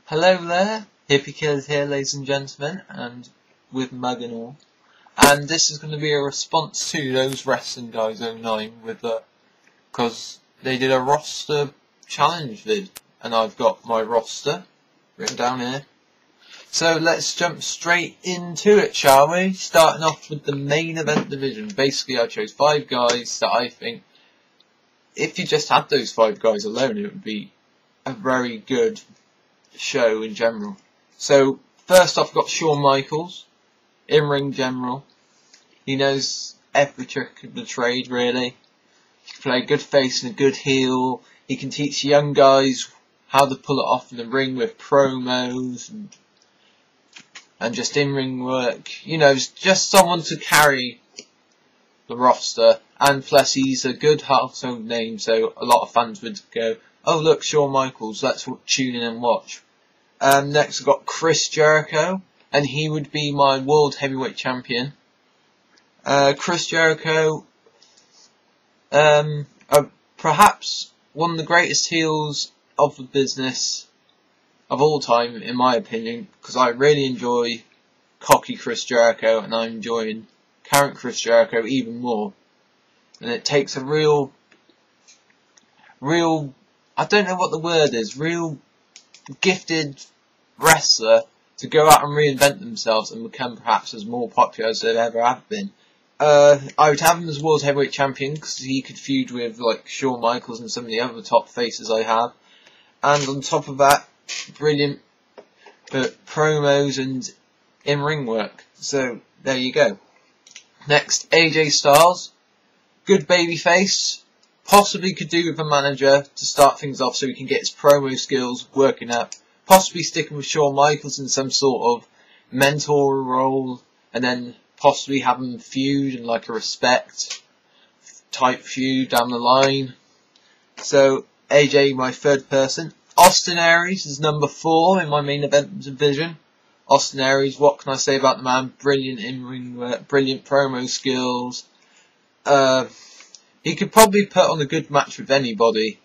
Hello there, Hippykillerz here, ladies and gentlemen, and with mug and all. And this is going to be a response to those wrestling guys 09 with because they did a roster challenge vid, and I've got my roster written down here. So let's jump straight into it, shall we? Starting off with the main event division. Basically, I chose 5 guys that I think, if you just had those 5 guys alone, it would be a very good show in general. So first off, got Shawn Michaels, in-ring general. He knows every trick of the trade, really. He can play a good face and a good heel. He can teach young guys how to pull it off in the ring with promos and just in-ring work. You know, just someone to carry the roster. And plus, he's a good household name, so a lot of fans would go, "Oh look, Shawn Michaels, let's tune in and watch." Next I've got Chris Jericho, and he would be my World Heavyweight Champion. Chris Jericho, perhaps one of the greatest heels of the business of all time, in my opinion, because I really enjoy cocky Chris Jericho, and I'm enjoying current Chris Jericho even more. And it takes a real, I don't know what the word is, real gifted wrestler to go out and reinvent themselves and become perhaps as more popular as they ever have been. I would have him as World Heavyweight Champion because he could feud with like Shawn Michaels and some of the other top faces I have. And on top of that, brilliant promos and in-ring work. So there you go. Next, AJ Styles, good babyface. Possibly could do with a manager to start things off so he can get his promo skills working up. Possibly sticking with Shawn Michaels in some sort of mentor role, and then possibly have him feud and like a respect type feud down the line. So AJ, my third person. Austin Aries is number 4 in my main event division. Austin Aries, what can I say about the man? Brilliant in-ring work, brilliant promo skills. He could probably put on a good match with anybody.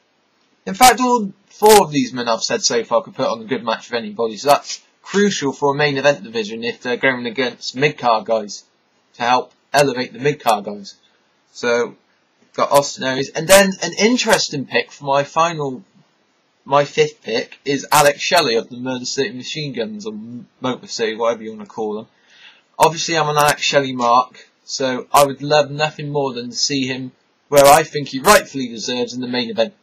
In fact, all 4 of these men I've said so far could put on a good match with anybody. So that's crucial for a main event division if they're going against mid-card guys to help elevate the mid-card guys. So, got Austin Aries. And then an interesting pick for my 5th pick is Alex Shelley of the Murder City Machine Guns, or Motor City, whatever you want to call them. Obviously, I'm an Alex Shelley mark, so I would love nothing more than to see him where I think he rightfully deserves in the main event.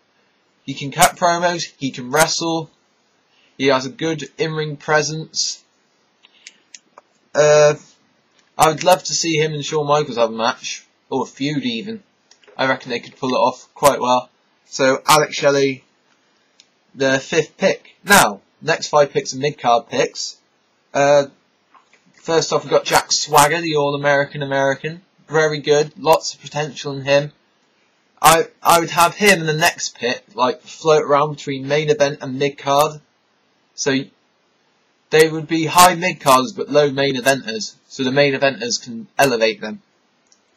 He can cut promos, he can wrestle, he has a good in-ring presence. I would love to see him and Shawn Michaels have a match, or a feud even. I reckon they could pull it off quite well. So, Alex Shelley, the 5th pick. Now, next 5 picks are mid-card picks. First off, we've got Jack Swagger, the All-American American. Very good, lots of potential in him. I would have him in the next pick, like, float around between main event and mid-card. So, they would be high mid-carders but low main eventers. So the main eventers can elevate them.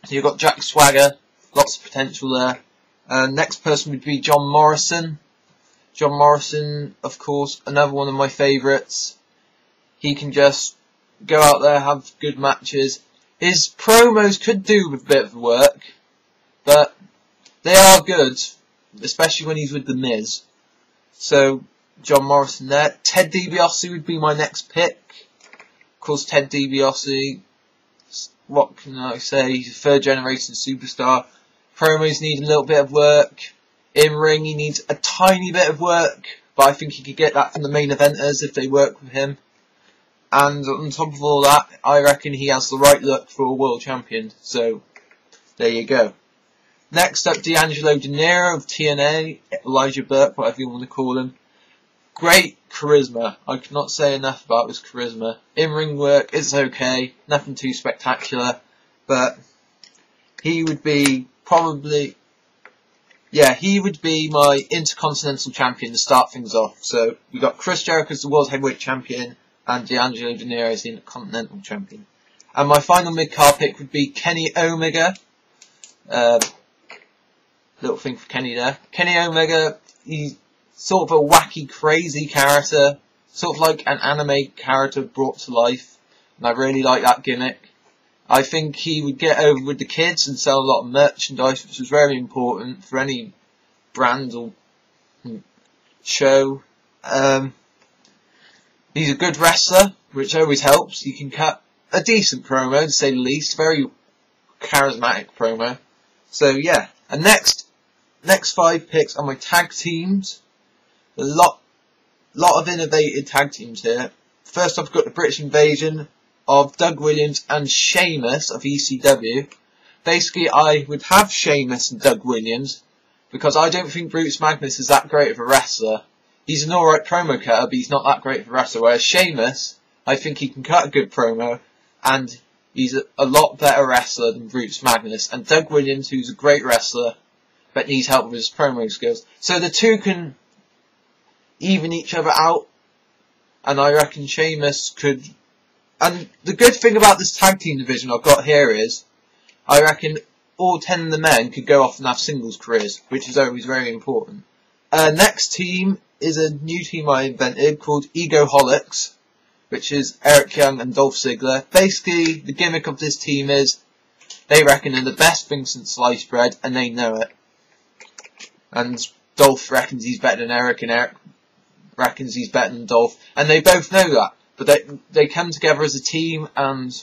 So you've got Jack Swagger, lots of potential there. Next person would be John Morrison. John Morrison, of course, another one of my favourites. He can just go out there, have good matches. His promos could do with a bit of work, but they are good, especially when he's with The Miz. So, John Morrison there. Ted DiBiase would be my next pick. Of course, Ted DiBiase, what can I say, he's a 3rd generation superstar. Promos need a little bit of work. In-ring, he needs a tiny bit of work, but I think he could get that from the main eventers if they work with him. And on top of all that, I reckon he has the right look for a world champion. So, there you go. Next up, D'Angelo Dinero of TNA, Elijah Burke, whatever you want to call him. Great charisma. I cannot say enough about his charisma. In-ring work is okay, nothing too spectacular, but he would be probably, he would be my Intercontinental Champion to start things off. So, we got Chris Jericho as the World Heavyweight Champion, and D'Angelo Dinero as the Intercontinental Champion. And my final mid-card pick would be Kenny Omega. Little thing for Kenny there. Kenny Omega, he's sort of a wacky, crazy character. sort of like an anime character brought to life, and I really like that gimmick. I think he would get over with the kids and sell a lot of merchandise, which is very important for any brand or show. He's a good wrestler, which always helps. He can cut a decent promo, to say the least. Very charismatic promo. So yeah. And next 5 picks are my tag teams. A lot of innovative tag teams here. First I've got the British Invasion of Doug Williams and Sheamus of ECW. Basically, I would have Sheamus and Doug Williams because I don't think Bruce Magnus is that great of a wrestler. He's an alright promo cutter, but he's not that great of a wrestler. Whereas Sheamus, I think he can cut a good promo, and he's a lot better wrestler than Bruce Magnus. And Doug Williams, who's a great wrestler, but needs help with his promo skills. So the two can even each other out, and I reckon Sheamus could. And the good thing about this tag team division I've got here is, I reckon all 10 of the men could go off and have singles careers, which is always very important. Next team is a new team I invented called Egoholics, which is Eric Young and Dolph Ziggler. Basically, the gimmick of this team is, they reckon they're the best thing since sliced bread, and they know it. And Dolph reckons he's better than Eric, and Eric reckons he's better than Dolph, and they both know that. But they come together as a team, and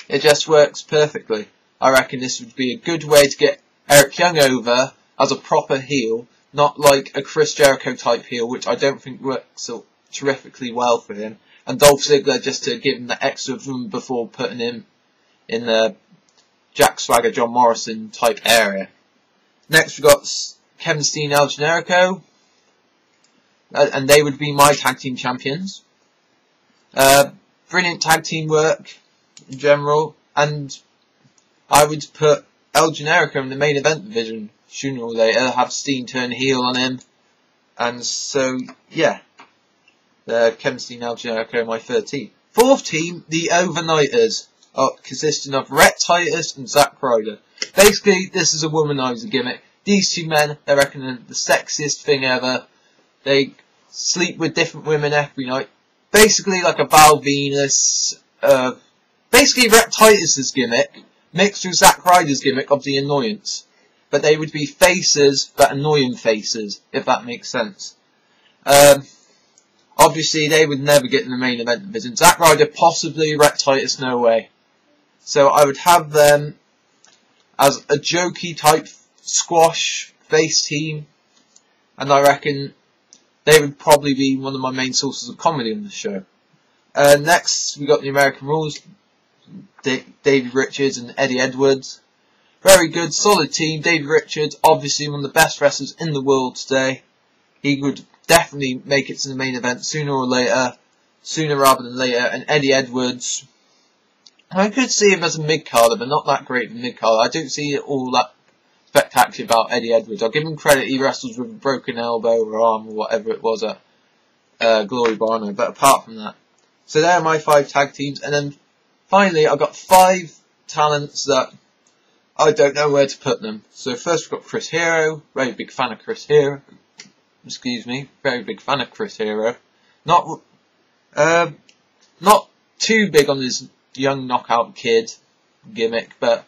it just works perfectly. I reckon this would be a good way to get Eric Young over as a proper heel, not like a Chris Jericho type heel, which I don't think works so terrifically well for him. And Dolph Ziggler just to give him the extra room before putting him in the Jack Swagger, John Morrison type area. Next we've got Kevin Steen and El Generico, and they would be my tag team champions. Brilliant tag team work in general, and I would put El Generico in the main event division sooner or later, have Steen turn heel on him, and so yeah, Kevin Steen and El Generico, my 3rd team. 4th team, the Overnighters, consisting of Rhett Titus and Zack Ryder. Basically, this is a womanizer gimmick. These 2 men, they reckon, are the sexiest thing ever. They sleep with different women every night. Basically like a Val Venus, basically Rhett Titus's gimmick, mixed with Zack Ryder's gimmick of the annoyance. But they would be faces, but annoying faces, if that makes sense. Obviously they would never get in the main event division. Zack Ryder possibly, Rhett Titus no way. So I would have them as a jokey type squash face team, and I reckon they would probably be one of my main sources of comedy on the show. Next, we got the American Rules, David Richards and Eddie Edwards. Very good, solid team. David Richards, obviously one of the best wrestlers in the world today. He would definitely make it to the main event sooner rather than later. And Eddie Edwards, I could see him as a mid-carder, but not that great of a mid-carder. I don't see all that spectacular about Eddie Edwards. I'll give him credit, he wrestles with a broken elbow or arm or whatever it was at Glory Barno, but apart from that. So there are my 5 tag teams, and then finally I've got 5 talents that I don't know where to put them. So first we've got Chris Hero, very big fan of Chris Hero. Excuse me, very big fan of Chris Hero. Not too big on his young knockout kid gimmick, but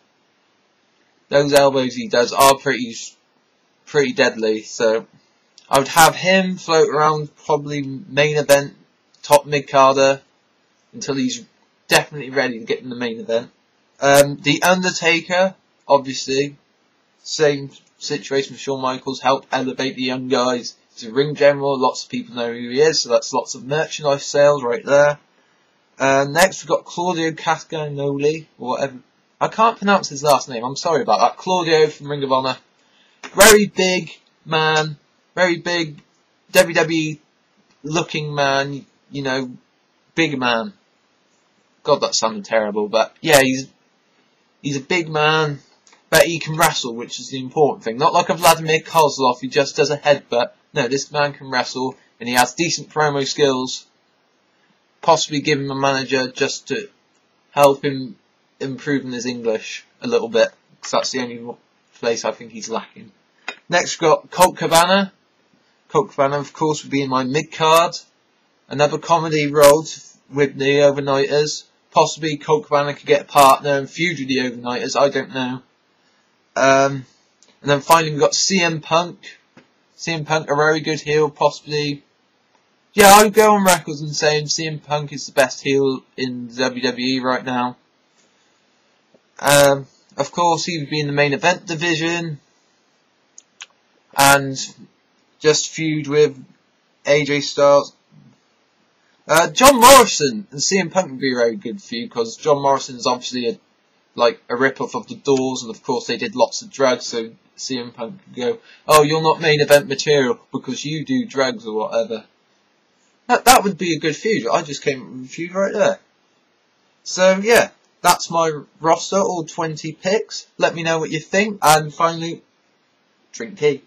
those elbows he does are pretty deadly, so I would have him float around probably main event, top mid-carder, until he's definitely ready to get in the main event. The Undertaker, obviously, same situation with Shawn Michaels, help elevate the young guys. He's a ring general, lots of people know who he is, so that's lots of merchandise sales right there. Next we've got Claudio Castagnoli, or whatever. I can't pronounce his last name, I'm sorry about that. Claudio from Ring of Honor. Very big man, very big WWE looking man, you know, big man. God, that sounded terrible, but yeah, he's a big man, but he can wrestle, which is the important thing. Not like a Vladimir Kozlov who just does a headbutt. No, this man can wrestle, and he has decent promo skills. Possibly give him a manager just to help him improving his English a little bit, because that's the only place I think he's lacking. Next we've got Colt Cabana. Colt Cabana, of course, would be in my mid-card. another comedy role with the Overnighters. Possibly Colt Cabana could get a partner and feud with the Overnighters, I don't know. And then finally we've got CM Punk. CM Punk, a very good heel, possibly. Yeah, I would go on record and saying CM Punk is the best heel in WWE right now. Of course, he would be in the main event division. And just feud with AJ Styles. John Morrison and CM Punk would be a very good feud, because John Morrison is obviously a rip-off of the Doors, and of course they did lots of drugs, so CM Punk could go, oh, you're not main event material because you do drugs or whatever. That would be a good feud. I just came up with a feud right there. So yeah, that's my roster, all 20 picks. Let me know what you think, and finally, drink tea.